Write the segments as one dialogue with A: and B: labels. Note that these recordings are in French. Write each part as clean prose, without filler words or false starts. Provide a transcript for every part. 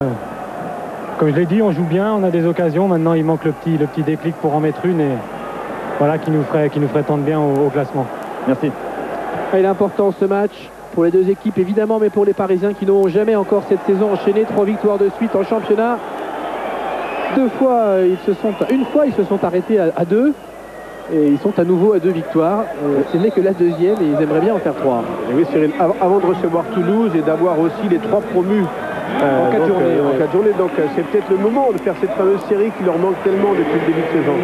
A: Comme je l'ai dit, on joue bien, on a des occasions. Maintenant, il manque le petit déclic pour en mettre une et voilà qui nous ferait tant de bien au classement.
B: Merci.
C: Il est important ce match pour les deux équipes évidemment, mais pour les Parisiens qui n'ont jamais encore cette saison enchaîné 3 victoires de suite en championnat. Une fois ils se sont arrêtés à 2 et ils sont à nouveau à 2 victoires. Ce n'est que la deuxième et ils aimeraient bien en faire 3.
D: Et oui Cyril, avant de recevoir Toulouse et d'avoir aussi les 3 promus
C: en 4 journées.
D: En 4 journées, donc c'est peut-être le moment de faire cette fameuse série qui leur manque tellement depuis le début de saison.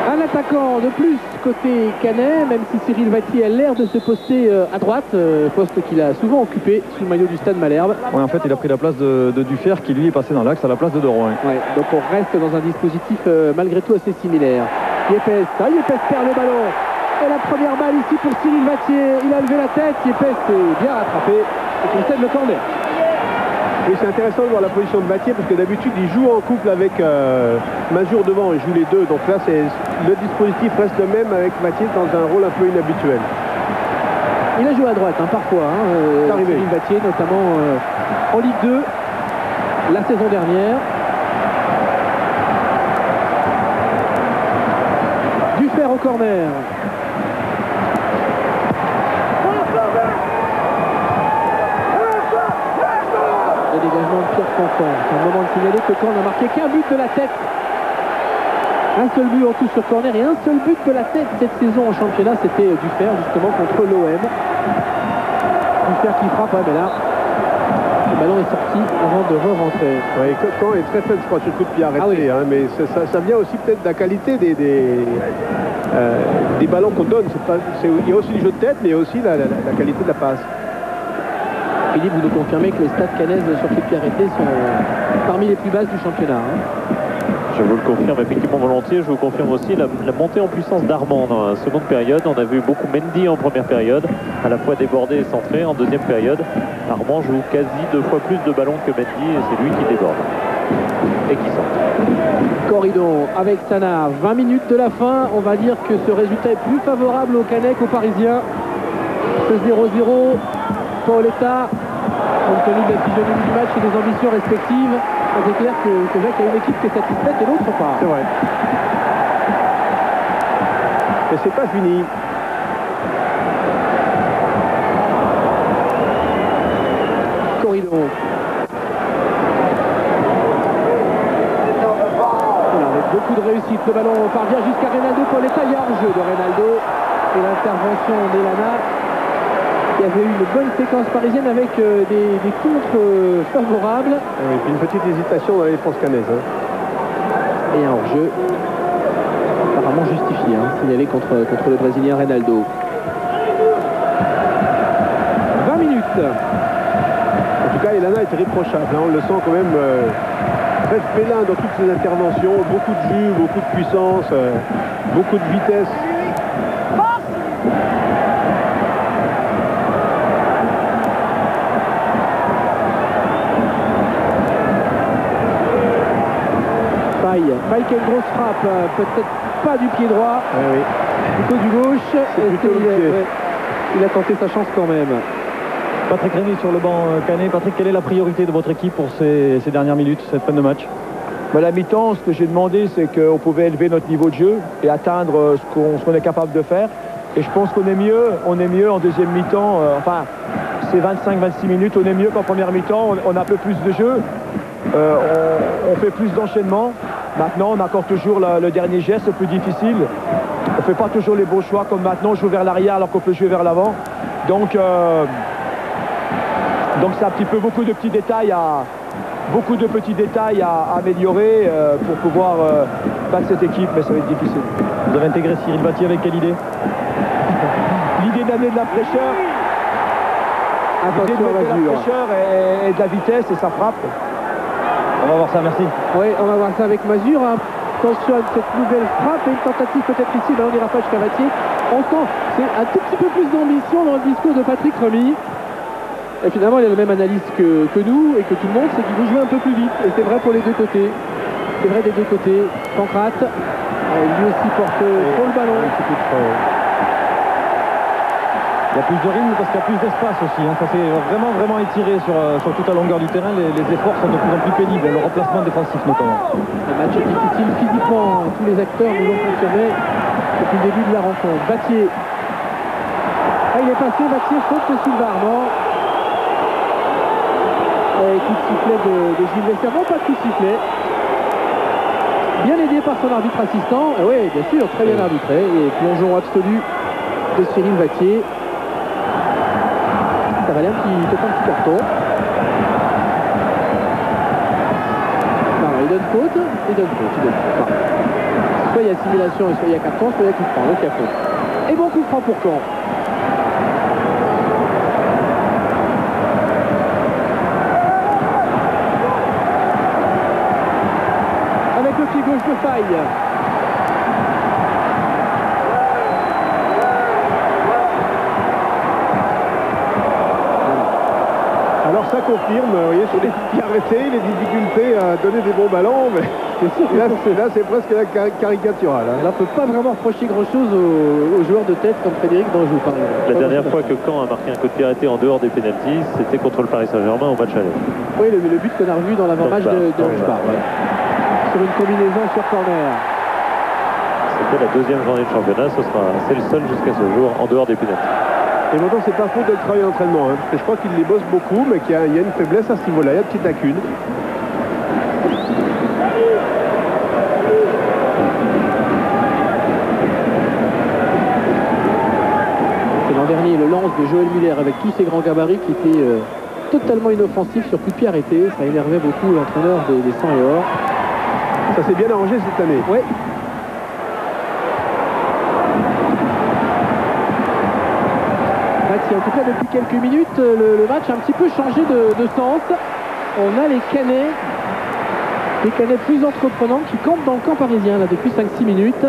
C: Un attaquant de plus côté Canet, même si Cyril Vattier a l'air de se poster à droite, poste qu'il a souvent occupé sous le maillot du Stade Malherbe.
B: Ouais, en fait, il a pris la place de Dufer qui lui est passé dans l'axe à la place de Doroin.
C: Ouais, donc on reste dans un dispositif malgré tout assez similaire. Yepes perd le ballon. Et la première balle ici pour Cyril Vattier. Il a levé la tête, Yepes est bien rattrapé et concède le corner.
D: Oui, c'est intéressant de voir la position de Vattier parce que d'habitude il joue en couple avec Mazur devant, il joue les deux. Donc là, le dispositif reste le même avec Vattier dans un rôle un peu inhabituel.
C: Il a joué à droite parfois, Cyril Vattier, notamment en Ligue 2 la saison dernière. Dufer au corner. Le dégagement de Pierre Fanfan. C'est un moment de signaler que Caen n'a marqué qu'un but de la tête. Un seul but en tout sur corner et un seul but de la tête cette saison en championnat, c'était Dufer justement contre l'OM. Dufer qui frappe, mais là le ballon est sorti avant de re-rentrer.
D: Oui, Caen est très faible, je crois, sur le coup de pied arrêté, mais ça vient aussi peut-être de la qualité des ballons qu'on donne. Il y a aussi du jeu de tête, mais il y a aussi la qualité de la passe.
C: Philippe, vous nous confirmez que les stats canaises sur coup de pied arrêté sont parmi les plus basses du championnat.
E: Je vous le confirme effectivement volontiers. Je vous confirme aussi la montée en puissance d'Armand dans la seconde période. On a vu beaucoup Mendy en première période, à la fois débordé et centré. En deuxième période, Armand joue quasi 2 fois plus de ballons que Mendy et c'est lui qui déborde et qui centre.
C: Corridon avec Sana, 20 minutes de la fin. On va dire que ce résultat est plus favorable aux Canucks qu'aux Parisiens. Ce 0-0, Paoletta, compte tenu de la physionomie du match et des ambitions respectives, c'est clair que Jacques a une équipe qui est satisfaite et l'autre pas.
D: C'est vrai. Mais c'est pas fini.
C: Corridon. Avec beaucoup de réussite, le ballon parvient jusqu'à Reynaldo. Paoletta, il y a un jeu de Reynaldo et l'intervention d'Elana. Il y avait eu une bonne séquence parisienne avec des contres favorables.
D: Oui, puis une petite hésitation dans la défense cannaise.
C: Et un hors-jeu apparemment justifié, signalé contre le Brésilien Reynaldo. 20 minutes.
D: En tout cas, Elana est irréprochable. On le sent quand même très félin dans toutes ses interventions. Beaucoup de jus, beaucoup de puissance, beaucoup de vitesse.
C: Faille qui a une grosse frappe, peut-être pas du pied droit, plutôt du gauche. Il a tenté sa chance quand même.
B: Patrick Rémy sur le banc Canet. Patrick, quelle est la priorité de votre équipe pour ces dernières minutes, cette fin de match?
F: À la mi-temps, ce que j'ai demandé, c'est qu'on pouvait élever notre niveau de jeu et atteindre ce qu'on est capable de faire. Et je pense qu'on est mieux en deuxième mi-temps. Enfin, c'est 25-26 minutes, on est mieux qu'en première mi-temps. On a un peu plus de jeu, on fait plus d'enchaînement. Maintenant, on accorde toujours le dernier geste, le plus difficile. On ne fait pas toujours les bons choix, comme maintenant, on joue vers l'arrière alors qu'on peut jouer vers l'avant. Donc c'est un petit peu beaucoup de petits détails à améliorer pour pouvoir battre cette équipe, mais ça va être difficile.
B: Vous avez intégré Cyril Vattier avec quelle idée?
F: L'idée d'amener de la fraîcheur.
C: Attention à
F: de la fraîcheur et de la vitesse et ça frappe.
B: On va voir ça, merci.
C: Oui, on va voir ça avec Mazur. Attention à cette nouvelle frappe et une tentative peut-être ici, on n'ira pas jusqu'à Vattier. On sent c'est un tout petit peu plus d'ambition dans le discours de Patrick Rémy. Et finalement, il a la même analyse que nous et que tout le monde, c'est qu'il veut jouer un peu plus vite. Et c'est vrai pour les deux côtés. C'est vrai des deux côtés. Pancrate, lui aussi porte trop le ballon.
B: Il y a plus de rythme parce qu'il y a plus d'espace aussi. Hein. Ça s'est vraiment étiré sur toute la longueur du terrain. Les efforts sont de plus en plus pénibles, le remplacement défensif notamment.
C: Un match difficile physiquement. Tous les acteurs nous ont fonctionné depuis le début de la rencontre. Battier. Ah, il est passé. Battier faute de Sylvain Armand. Et coup de sifflet de Gilles Vester. Non, pas de coup de sifflet. Bien aidé par son arbitre assistant. Oui, bien sûr, très bien arbitré. Et plongeon absolu de Cyril Battier. Ça valait un petit carton. Non, il donne faute. Enfin, soit il y a simulation et soit il y a carton, soit il y a coup de franc. Donc il y a faute. Et bon coup de franc pour Caen. Avec le pied gauche de Faille.
D: Alors ça confirme, vous voyez, sur les pieds arrêtés, les difficultés à donner des bons ballons, mais là c'est presque la caricatural. Hein.
C: Là, on ne peut pas vraiment reprocher grand-chose aux joueurs de tête comme Frédéric Danjou, par exemple.
E: La dernière fois que Caen a marqué un coup de pied arrêté en dehors des pénaltys, c'était contre le Paris Saint-Germain au match aller.
C: Oui, le but qu'on a revu dans l'avant-match de Hanspar. Ouais. Sur une combinaison sur corner.
E: C'était la deuxième journée de championnat, c'est le seul jusqu'à ce jour en dehors des pénaltys.
D: Et maintenant, c'est pas faute de travail d'entraînement, hein, parce que je crois qu'il les bosse beaucoup, mais qu'il y a une faiblesse à ce niveau-là, il y a une petite lacune.
C: C'est l'an dernier le lance de Joël Muller avec tous ses grands gabarits qui étaient totalement inoffensifs sur coup de pied arrêté. Ça énervait beaucoup l'entraîneur des 100 et or.
D: Ça s'est bien arrangé cette année.
C: Ouais. En tout cas, depuis quelques minutes, le match a un petit peu changé de sens. On a les Canets plus entreprenants qui campent dans le camp parisien là, depuis 5-6 minutes.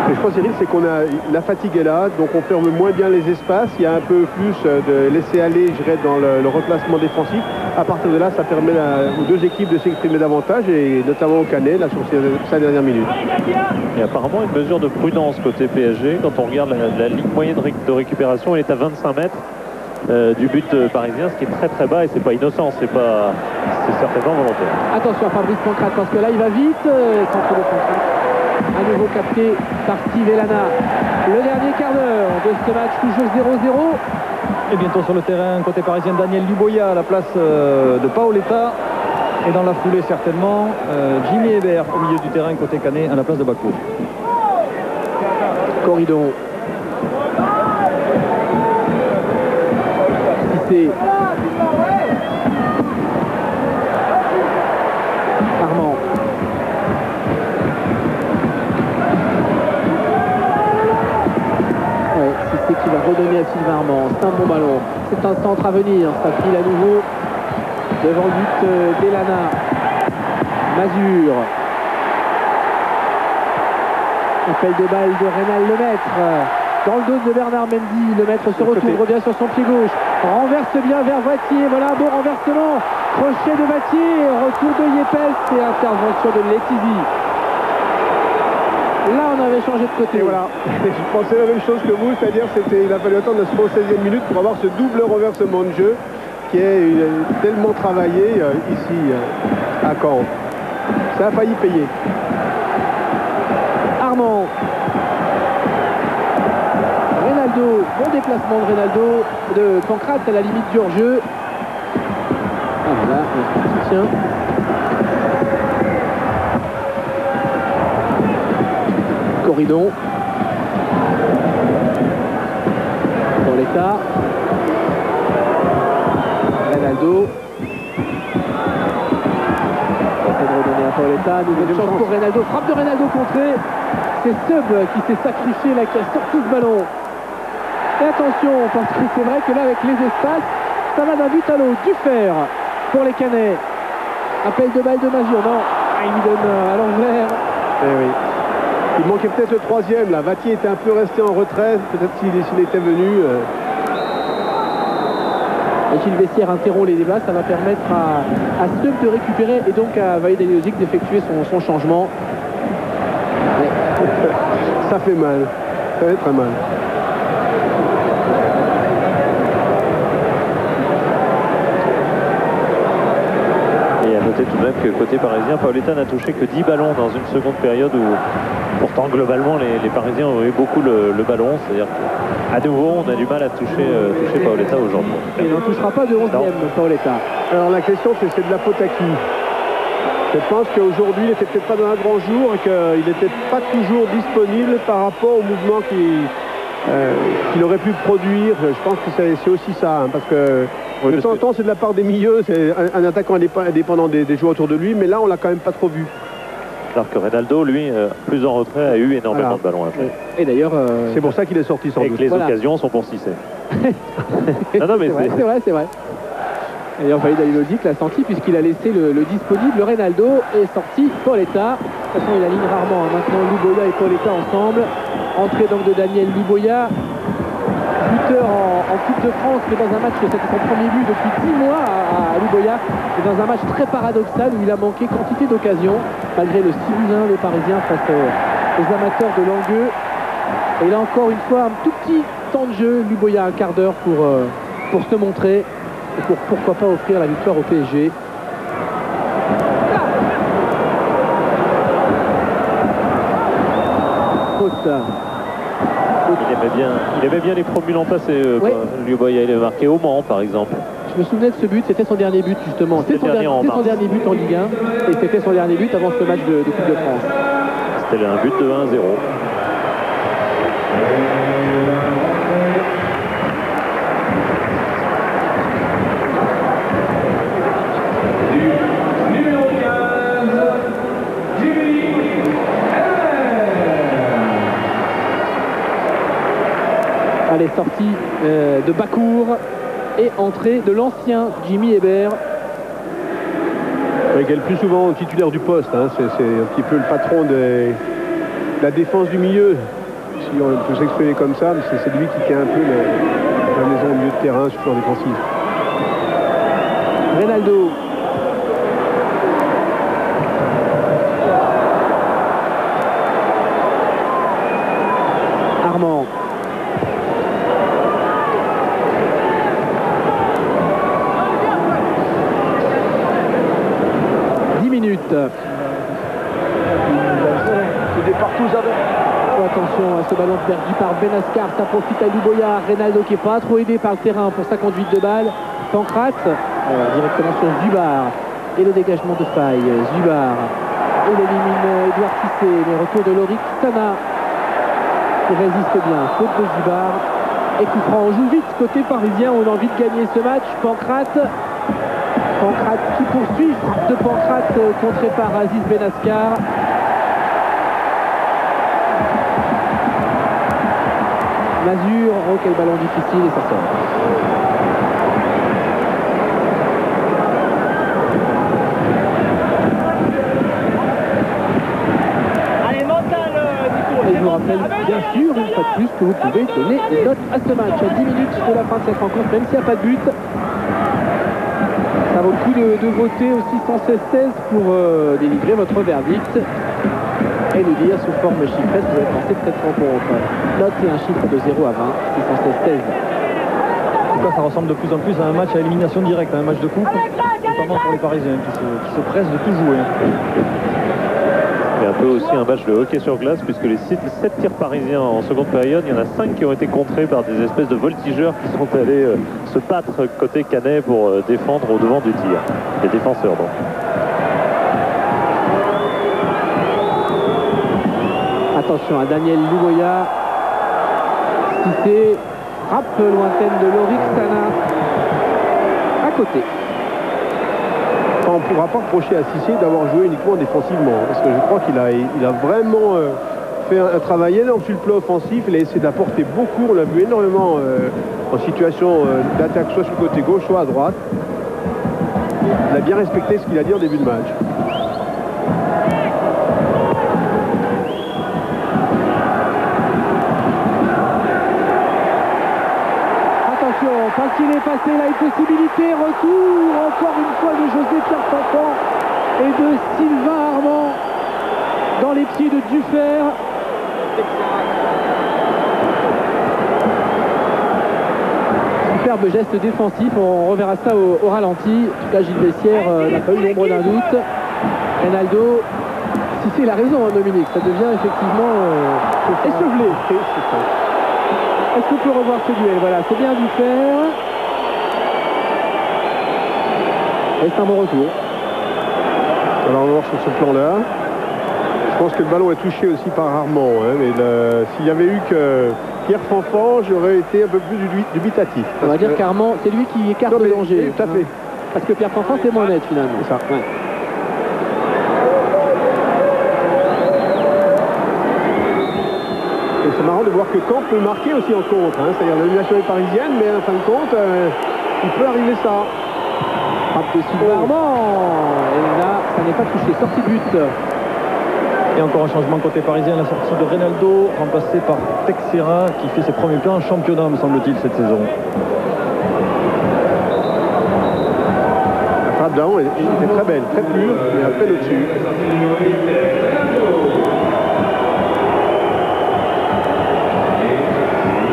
D: Et je pense, Cyril, c'est qu'on a la fatigue est là, donc on ferme moins bien les espaces. Il y a un peu plus de laisser aller, je dirais, dans le replacement défensif. À partir de là, ça permet aux deux équipes de s'exprimer davantage, et notamment au Canet, là, sur ces dernières minutes.
E: Et apparemment, une mesure de prudence côté PSG. Quand on regarde la ligne moyenne de récupération, elle est à 25 mètres du but parisien, ce qui est très très bas, et c'est pas innocent, c'est certainement volontaire.
C: Attention à Fabrice Pancrate, parce que là, il va vite. Centre de Pancrate. À nouveau capté par Steve Elana. Le dernier quart d'heure de ce match, toujours 0-0.
B: Et bientôt sur le terrain, côté parisien, Daniel Duboya à la place de Paoletta. Et dans la foulée, certainement, Jimmy Hébert au milieu du terrain, côté Canet, à la place de Bacco.
C: Corridon. Cissé. Armand. Cissé qui va redonner à Sylvain Armand. C'est un bon ballon. C'est un centre à venir. Ça file à nouveau devant le but d'Elana. Mazur. Appel de balle de Rénal Lemaître. Dans le dos de Bernard Mendy. Lemaître se retourne, revient sur son pied gauche. Renverse bien vers Voitier. Voilà un bon renversement. Crochet de Voitier. Retour de Yepes et intervention de Letizy. Là, on avait changé de côté.
D: Et voilà, je pensais la même chose que vous, c'est-à-dire qu'il a fallu attendre la 76e minute pour avoir ce double renversement de jeu qui est tellement travaillé ici à Caen. Ça a failli payer.
C: Armand. Reynaldo, bon déplacement de Reynaldo, de Pancrate à la limite du hors-jeu. Ah voilà, le soutien. Corridon. Dans l'état. Reynaldo. Redonner à Paoletta, nouvelle chance pour Reynaldo, frappe de Reynaldo contrée. C'est Sub qui s'est sacrifié là, qui a sorti ce ballon. Et attention, parce que c'est vrai que là avec les espaces, ça va d'un but à l'autre. Du fer pour les Canets. Appel de balle de Mazur, non, il lui donne à l'envers.
D: Eh oui. Il manquait peut-être le troisième là. Vattier était un peu resté en retrait, peut-être s'il était venu.
C: Et Gilles Vestiaire interrompt les débats, ça va permettre à Sub de récupérer et donc à Vaïd Aliosic d'effectuer son changement. Ouais.
D: Ça fait mal, ça fait très mal.
E: même que côté parisien, Paoletta n'a touché que 10 ballons dans une seconde période où pourtant globalement les Parisiens ont eu beaucoup le ballon. C'est-à-dire qu'à nouveau on a du mal à toucher Paoletta aujourd'hui.
C: Il n'en touchera pas de 11e, Paoletta.
D: Alors la question c'est de la faute à qui? Je pense qu'aujourd'hui il n'était peut-être pas dans un grand jour et qu'il n'était pas toujours disponible par rapport au mouvement qu'il aurait pu produire. Je pense que c'est aussi ça, hein, parce que de temps en temps c'est de la part des milieux, c'est un attaquant indépendant des joueurs autour de lui, mais là on l'a quand même pas trop vu.
E: Alors que Reynaldo, lui, plus en retrait, a eu énormément de ballons à faire.
C: Et d'ailleurs...
D: c'est pour ça qu'il est sorti sans doute.
E: Et que les occasions sont pour Cissé. Non, mais
C: c'est vrai. Et Walid Halilhodžić l'a senti puisqu'il a laissé le disponible. Reynaldo est sorti, Paoletta. De toute façon, il aligne rarement. Hein. Maintenant, Luboya et Paoletta ensemble. Entrée donc de Daniel Luboya. Buteur en Coupe de France, mais dans un match, c'était son premier but depuis 10 mois à Luboya. Et dans un match très paradoxal où il a manqué quantité d'occasions, malgré le 6-1 des Parisiens face aux amateurs de Langueux. Et là encore une fois, un tout petit temps de jeu. Luboya un quart d'heure pour se montrer. Et pourquoi pas offrir la victoire au PSG. Faute.
E: Il aimait bien les promus l'an passé.
C: Oui.
E: Luboya, il avait marqué au Mans, par exemple.
C: Je me souvenais de ce but, c'était son dernier but justement. C'était son dernier but en Ligue 1 et c'était son dernier but avant ce match de Coupe de France.
E: C'était un but de 1-0.
C: Allez, sortie de Bakour et entrée de l'ancien Jimmy Hébert.
D: Qui est le plus souvent titulaire du poste, hein. C'est un petit peu le patron de la défense du milieu, si on peut s'exprimer comme ça, mais c'est lui qui tient un peu la maison au milieu de terrain sur le plan défensif.
C: Reynaldo. Armand. Attention à ce ballon perdu par Benascar, ça profite à Luboya. Reynaldo qui n'est pas trop aidé par le terrain pour sa conduite de balle. Pancrate, directement sur Zubar. Et le dégagement de faille. Zubar. Il élimine Edouard Cissé. Les retours de Lorik Sana qui résiste bien. Faute de Zubar. Et coup franc. On joue vite côté parisien. On a envie de gagner ce match. Pancrate qui poursuit. Frappe de Pancrate contré par Aziz Benascar. Mazur, oh quel ballon difficile et ça sort. Et je vous rappelle bien sûr une fois de plus que vous pouvez donner des notes à ce match à 10 minutes de la fin de cette rencontre, même s'il n'y a pas de but. Ça vaut le coup de voter aussi 116-16 pour délivrer votre verdict et nous dire sous forme chiffrée ce que vous avez pensé de cette rencontre. Note et un chiffre de 0 à 20, 616-16.
B: En tout cas, ça ressemble de plus en plus à un match à élimination directe, à un match de coupe, notamment pour les Parisiens qui se pressent de tout jouer.
E: Et un peu aussi un match de hockey sur glace, puisque les 7 tirs parisiens en seconde période, il y en a 5 qui ont été contrés par des espèces de voltigeurs qui sont allés se battre côté Canet pour défendre au devant du tir. Les défenseurs donc.
C: Attention à Daniel Luboya. Cissé, frappe lointaine de Lorik Sana. À côté.
D: On ne pourra pas reprocher à Cissé d'avoir joué uniquement défensivement, parce que je crois qu'il a vraiment fait un travail énorme sur le plan offensif. Il a essayé d'apporter beaucoup, on l'a vu énormément en situation d'attaque, soit sur le côté gauche, soit à droite. Il a bien respecté ce qu'il a dit en début de match.
C: Parce qu'il est passé là, une possibilité, retour encore une fois de José-Pierre Fanfan et de Sylvain Armand dans les pieds de Dufer. Super superbe geste défensif. On reverra ça au ralenti. En tout cas, Gilles Bessière n'a pas eu l'ombre d'un doute. Reynaldo, si c'est la raison, hein, Dominique, ça devient effectivement essevelé. Est-ce qu'on peut revoir ce duel? Voilà, c'est bien dû faire. Et c'est un bon retour.
D: Alors on va voir sur ce plan-là. Je pense que le ballon est touché aussi par Armand. Hein, mais s'il y avait eu que Pierre Fanfan, j'aurais été un peu plus dubitatif.
C: On va dire qu'Armand, c'est lui qui écarte le danger.
D: Tout à fait.
C: Parce que Pierre Fanfan, c'est moins net finalement.
D: C'est ça.
C: Ouais.
D: Et c'est marrant de voir que Caen peut marquer aussi en contre. Hein, c'est-à-dire l'annulation est parisienne, mais en fin de compte, il peut arriver ça.
C: Frappe de Armand. Et là, ça n'est pas touché. Sortie de but.
B: Et encore un changement côté parisien, la sortie de Reynaldo, remplacé par Texera, qui fait ses premiers plans en championnat, me semble-t-il, cette saison.
D: La frappe d'avant était très belle, très pure, mais à peine au-dessus.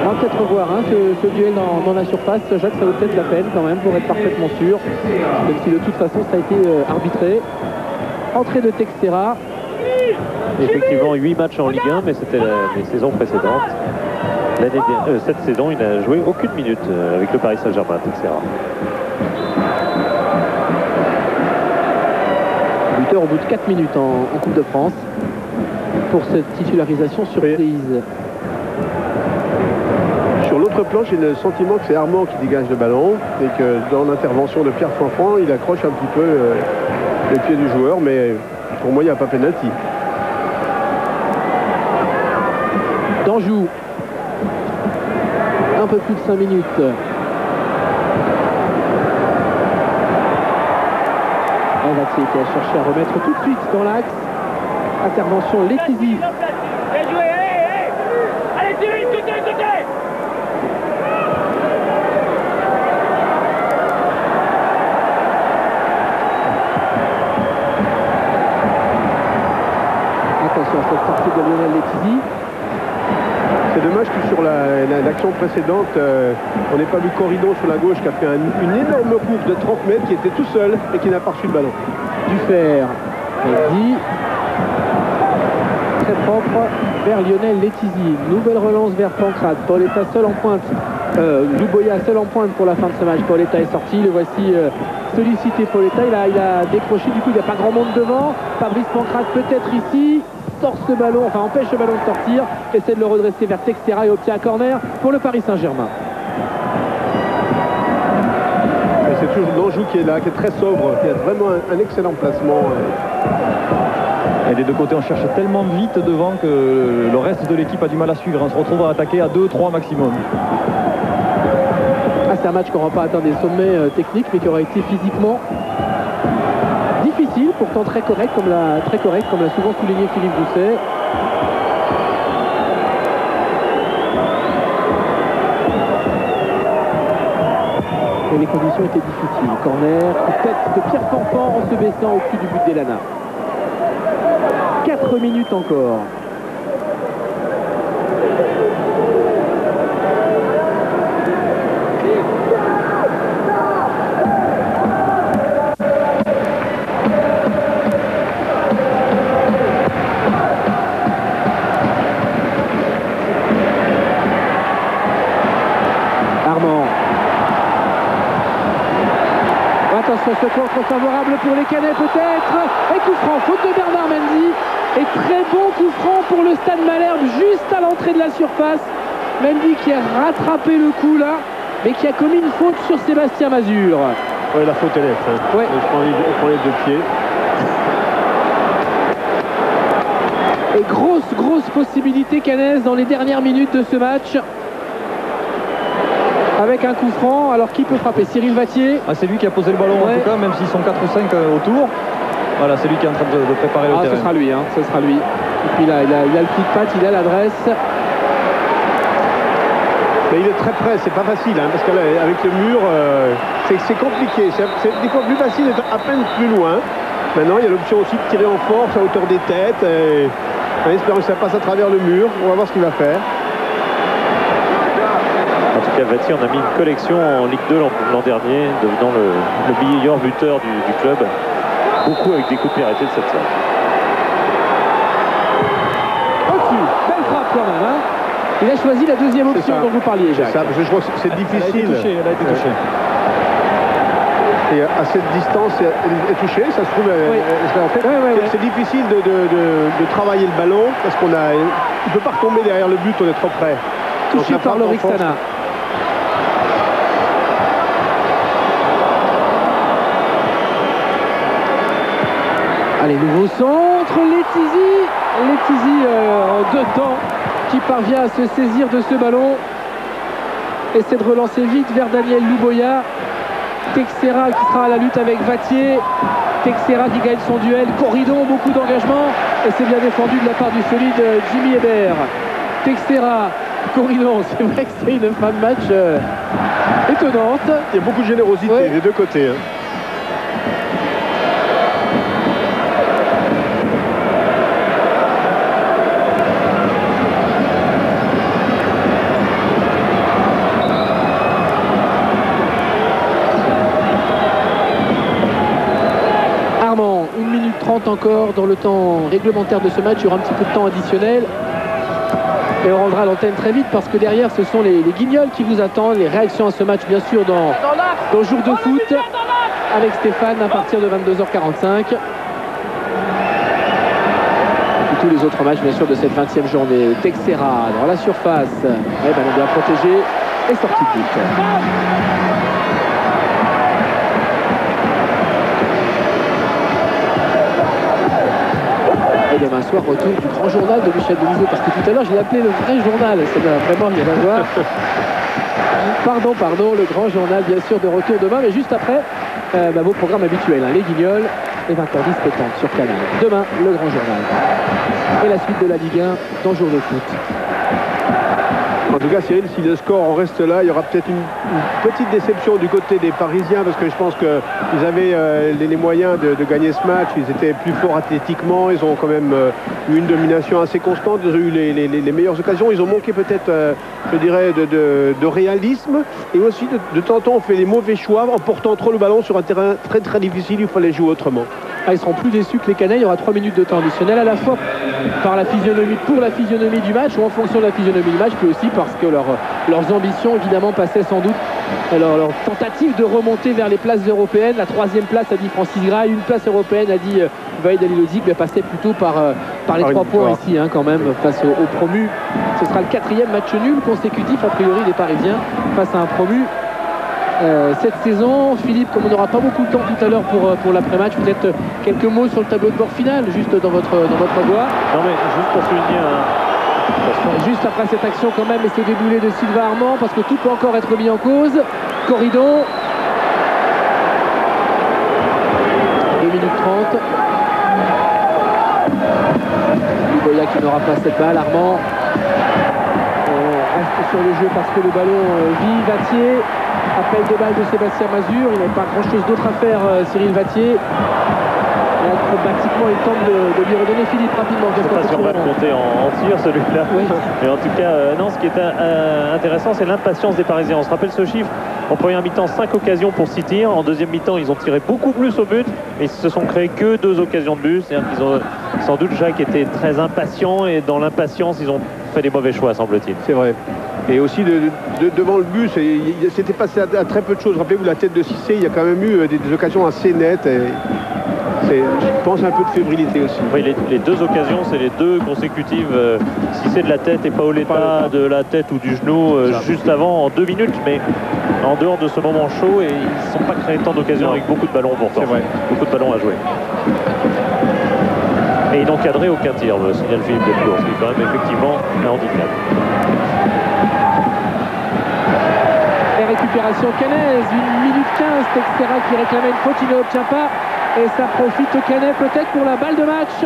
C: On va peut-être revoir hein, ce duel dans la surface. Jacques, ça vaut peut-être la peine quand même pour être parfaitement sûr. Même si de toute façon ça a été arbitré. Entrée de Texera.
E: Effectivement, 8 matchs en Ligue 1, mais c'était les saisons précédentes. Cette saison, il n'a joué aucune minute avec le Paris Saint-Germain, Texera.
C: Buteur au bout de 4 minutes en Coupe de France pour cette titularisation surprise.
D: Sur l'autre plan, j'ai le sentiment que c'est Armand qui dégage le ballon et que dans l'intervention de Pierre Fanfan, il accroche un petit peu les pieds du joueur, mais pour moi, il n'y a pas pénalty.
C: Danjou. Un peu plus de 5 minutes. Vatier qui a cherché à remettre tout de suite dans l'axe. Intervention Letizy.
G: Allez, Thierry, côté.
C: Attention à cette sortie de Lionel Letizy.
D: C'est dommage que sur l'action précédente, on n'ait pas vu Corridon sur la gauche qui a fait une énorme course de 30 mètres, qui était tout seul et qui n'a pas reçu le ballon.
C: Dufer, Mendy, très propre vers Lionel Letizy. Nouvelle relance vers Pancrate. Paoletta seul en pointe. Louboya seul en pointe pour la fin de ce match. Paoletta est sorti. Le voici sollicité. Paoletta, il a décroché. Du coup, il n'y a pas grand monde devant. Fabrice Pancrate peut-être ici. Torce le ballon, enfin empêche le ballon de sortir. Essaie de le redresser vers Texera et obtient un corner pour le Paris Saint-Germain.
D: C'est toujours Danjou qui est là, qui est très sobre, qui a vraiment un excellent placement.
B: Et des deux côtés, on cherche tellement vite devant que le reste de l'équipe a du mal à suivre. On se retrouve à attaquer à 2-3 maximum.
C: C'est un match qui n'aura pas atteint des sommets techniques, mais qui aura été physiquement difficile, pourtant très correct, comme l'a souvent souligné Philippe Doucet. Et les conditions étaient difficiles. Corner, tête de Pierre Fanfan en se baissant au-dessus du but d'Elana. 4 minutes encore. Attention, ce contre favorable pour les Canets peut-être. Et coup franc, faute de Bernard Mendy. Et très bon coup franc pour le Stade Malherbe juste à l'entrée de la surface. Mendy qui a rattrapé le coup là, mais qui a commis une faute sur Sébastien Mazur.
D: Oui, la faute est nette. Hein. Ouais. Je prends les deux pieds.
C: Et grosse possibilité canaise dans les dernières minutes de ce match. Avec un coup franc, alors qui peut frapper? Cyril Vattier.
B: C'est lui qui a posé le ballon en tout cas, même s'ils sont 4 ou 5 autour. Voilà, c'est lui qui est en train de préparer le terrain.
C: Ce sera lui, hein, ce sera lui. Et puis là, il a le pied de patte, il a l'adresse.
D: Mais il est très près, c'est pas facile, hein, parce qu'avec le mur, c'est compliqué. C'est des fois plus facile d'être à peine plus loin. Maintenant, il y a l'option aussi de tirer en force à hauteur des têtes. En espérant que ça passe à travers le mur. On va voir ce qu'il va faire.
E: En tout Vati en a mis une collection en Ligue 2 l'an dernier, devenant le meilleur buteur du club. Beaucoup avec des coups de pied arrêtés de cette sorte.
C: Au-dessus, belle frappe quand même. Hein. Il a choisi la deuxième option dont vous parliez, Jacques.
D: Ça, je crois que c'est difficile.
B: Elle a été touchée.
D: Et à cette distance, elle est touchée, ça se trouve, c'est difficile de travailler le ballon parce il ne peut pas retomber derrière le but, on est trop près.
C: Touché par Lorixana. Allez, nouveau centre, Letizy en 2 temps qui parvient à se saisir de ce ballon. Essaie de relancer vite vers Daniel Luboya. Texera qui sera à la lutte avec Vatier. Texera qui gagne son duel. Corridon, beaucoup d'engagement. Et c'est bien défendu de la part du solide Jimmy Hébert. Texera, Corridon, c'est vrai que c'est une fin de match étonnante.
D: Il y a beaucoup de générosité des deux côtés. Hein.
C: Armand, 1 minute 30 encore dans le temps réglementaire de ce match. Il y aura un petit peu de temps additionnel. Et on rendra l'antenne très vite parce que derrière ce sont les Guignols qui vous attendent. Les réactions à ce match bien sûr dans Jour de foot avec Stéphane à partir de 22h45. Et tous les autres matchs bien sûr de cette 20e journée. Texera dans la surface. Ballon bien protégé et sortie de but. Et demain soir, retour du grand journal de Michel Denisot, parce que tout à l'heure, j'ai appelé le vrai journal. Ça n'a vraiment rien à voir. Pardon, le grand journal, bien sûr, de retour demain, mais juste après, vos programmes habituels, hein, les Guignols, et 20h10 pétanque sur Canal. Demain, le grand journal. Et la suite de la Ligue 1 dans Jour de foot.
D: En tout cas, Cyril, si le score en reste là, il y aura peut-être une petite déception du côté des Parisiens parce que je pense qu'ils avaient les moyens de gagner ce match. Ils étaient plus forts athlétiquement. Ils ont quand même eu une domination assez constante. Ils ont eu les meilleures occasions. Ils ont manqué peut-être, je dirais, de réalisme. Et aussi, de temps en temps, on fait les mauvais choix en portant trop le ballon sur un terrain très très difficile. Il fallait jouer autrement.
C: Ils seront plus déçus que les Canets. Il y aura 3 minutes de temps additionnel à la fois pour la physionomie du match ou en fonction de la physionomie du match, puis aussi parce que leurs ambitions évidemment passaient sans doute leur tentative de remonter vers les places européennes. La 3e place a dit Francis Gras, une place européenne a dit Vaïd Halilodzic, mais passait plutôt par les 3 points ici quand même face aux promus. Ce sera le 4e match nul consécutif a priori des Parisiens face à un promu. Cette saison, Philippe, comme on n'aura pas beaucoup de temps tout à l'heure pour l'après-match, peut-être quelques mots sur le tableau de bord final, juste dans votre voix.
E: Non mais juste pour souligner
C: juste après cette action quand même, et ce déboulé de Sylvain Armand, parce que tout peut encore être mis en cause. Corridon. 2 minutes 30. Luboya qui n'aura pas cette balle. Armand reste sur le jeu parce que le ballon vit. Vatier. Appel de balle de Sébastien Mazur. Il n'avait pas grand chose d'autre à faire, Cyril Vatier. Et acrobatiquement, il tente de lui redonner. Philippe rapidement.
E: Je ne sais pas si on va le compter en tir celui-là. Oui. Mais en tout cas, non, ce qui est intéressant, c'est l'impatience des Parisiens. On se rappelle ce chiffre. En première mi-temps, 5 occasions pour 6 tirs. En deuxième mi-temps, ils ont tiré beaucoup plus au but. Et ils se sont créés que 2 occasions de but. C'est-à-dire qu'ils ont sans doute, Jacques, été très impatients. Et dans l'impatience, ils ont fait des mauvais choix, semble-t-il.
D: C'est vrai. Et aussi devant le but, c'était passé à très peu de choses. Rappelez-vous la tête de Cissé, il y a quand même eu des occasions assez nettes. Et je pense un peu de fébrilité aussi.
E: Oui, les 2 occasions, c'est les 2 consécutives. Cissé de la tête et Paoletta de la tête ou du genou juste avant en 2 minutes. Mais en dehors de ce moment chaud, et ils ne sont pas créés tant d'occasions avec beaucoup de ballons pourtant.
D: C'est vrai.
E: Beaucoup de ballons à jouer. Et ils n'ont cadré aucun tir, me signale Philippe Delcourt, ce qui est quand même effectivement un handicap.
C: Et récupération canaise, 1 minute 15, Texera qui réclamait une faute, il ne l'obtient pas. Et ça profite au Canet peut-être pour la balle de match.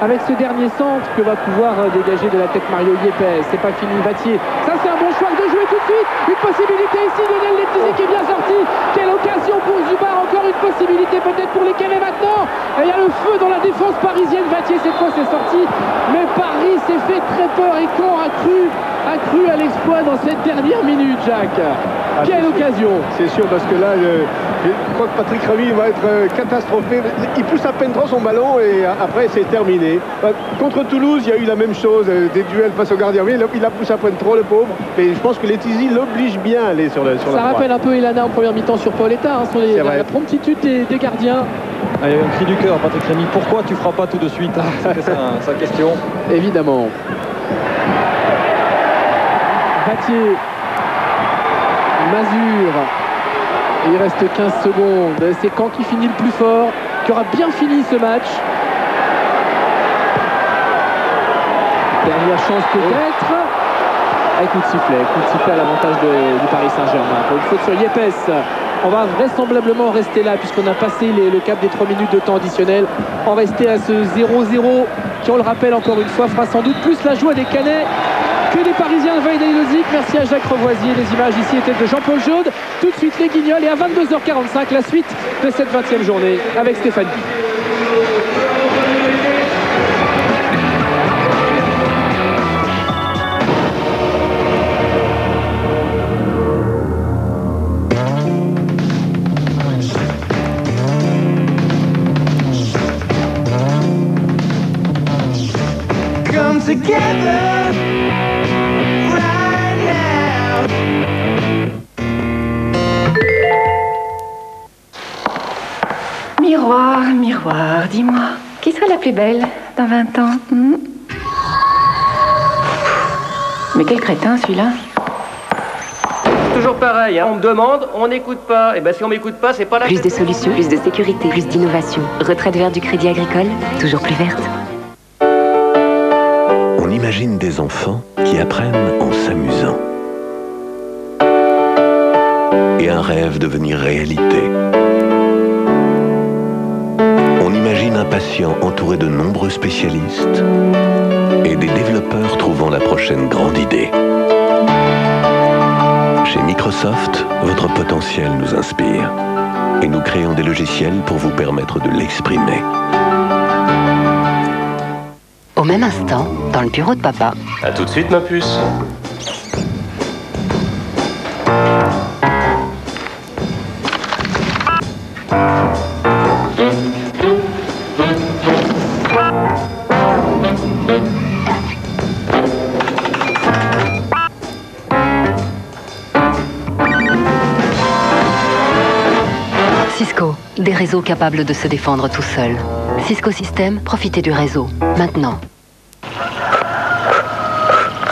C: Avec ce dernier centre que va pouvoir dégager de la tête Mario Yepes. C'est pas fini, Vatier. Ça c'est un bon choix de jouer tout de suite. Une possibilité ici, Lionel Letizy qui est bien sorti. Quelle occasion pour Zubar encore une possibilité peut-être pour les Canets maintenant. Et il y a le feu dans la défense parisienne. Vattier, cette fois, c'est sorti. Mais Paris s'est fait très peur et Caen a cru à l'exploit dans cette dernière minute, Jacques. Quelle occasion!
D: C'est sûr, parce que là, je crois que Patrick Remy va être catastrophé. Il pousse à peine trop son ballon et après, c'est terminé. Contre Toulouse, il y a eu la même chose, des duels face au gardien. Il a poussé à peine trop, le pauvre. Mais je pense que Letizy l'oblige bien à aller sur la
C: Ça rappelle un peu Elana en première mi-temps sur Paoletta, sur la promptitude des gardiens.
B: Ah, il y a un cri du cœur, Patrick Remy. Pourquoi tu ne feras pas tout de suite? C'était sa question.
C: Évidemment. Vattier, Mazur, et il reste 15 secondes. C'est Caen qui finit le plus fort, qui aura bien fini ce match. Dernière chance peut-être. Coup de sifflet à l'avantage du Paris Saint-Germain. Pour une faute sur Yepes. On va vraisemblablement rester là puisqu'on a passé le cap des 3 minutes de temps additionnel. On va rester à ce 0-0 qui, on le rappelle encore une fois, fera sans doute plus la joie des Canets que des Parisiens de Vaidai-Lozic. Merci à Jacques Revoisier. Les images ici étaient de Jean-Paul Jaude. Tout de suite les Guignols et à 22h45 la suite de cette 20e journée avec Stéphane Guy.
G: Together right now.
H: Miroir, miroir, dis-moi, qui sera la plus belle dans 20 ans? Mais quel crétin celui-là.
I: Toujours pareil, hein. On me demande, on n'écoute pas. Et ben si on m'écoute pas, c'est pas la
H: Plus de solutions, plus de sécurité, plus d'innovation. Retraite verte du Crédit Agricole, toujours plus verte.
J: On imagine des enfants qui apprennent en s'amusant. Et un rêve devenir réalité. On imagine un patient entouré de nombreux spécialistes et des développeurs trouvant la prochaine grande idée. Chez Microsoft, votre potentiel nous inspire et nous créons des logiciels pour vous permettre de l'exprimer.
H: Au même instant, dans le bureau de papa.
K: À tout de suite, ma puce.
H: Cisco, des réseaux capables de se défendre tout seuls. Cisco System, profitez du réseau, maintenant.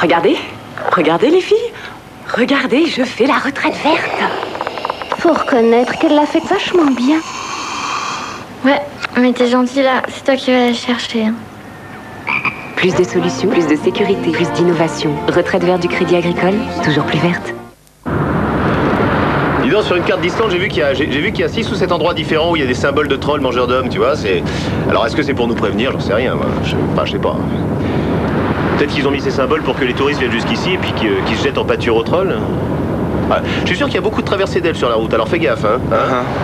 L: Regardez, regardez les filles. Regardez, je fais la retraite verte.
M: Faut reconnaître qu'elle l'a fait vachement bien. Ouais, mais t'es gentil là, c'est toi qui vas la chercher.
H: Plus de solutions, plus de sécurité, plus d'innovation. Retraite verte du Crédit Agricole, toujours plus verte.
K: Dis donc, sur une carte distante, j'ai vu qu'il y a 6 ou 7 endroits différents où il y a des symboles de trolls mangeurs d'hommes, tu vois. Alors, est-ce que c'est pour nous prévenir? J'en sais rien, moi. Je sais pas. Peut-être qu'ils ont mis ces symboles pour que les touristes viennent jusqu'ici et puis qu'ils se jettent en pâture aux trolls. Ouais. Je suis sûr qu'il y a beaucoup de traversées d'elfes sur la route, alors fais gaffe, hein.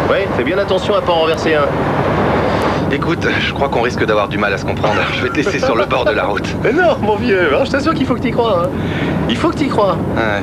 K: Ouais, fais bien attention à pas en renverser un.
N: Écoute, je crois qu'on risque d'avoir du mal à se comprendre. Je vais te laisser sur le bord de la route.
K: Mais non, mon vieux, alors je t'assure qu'il faut que t'y crois, hein. Il faut que t'y crois.
N: Ouais.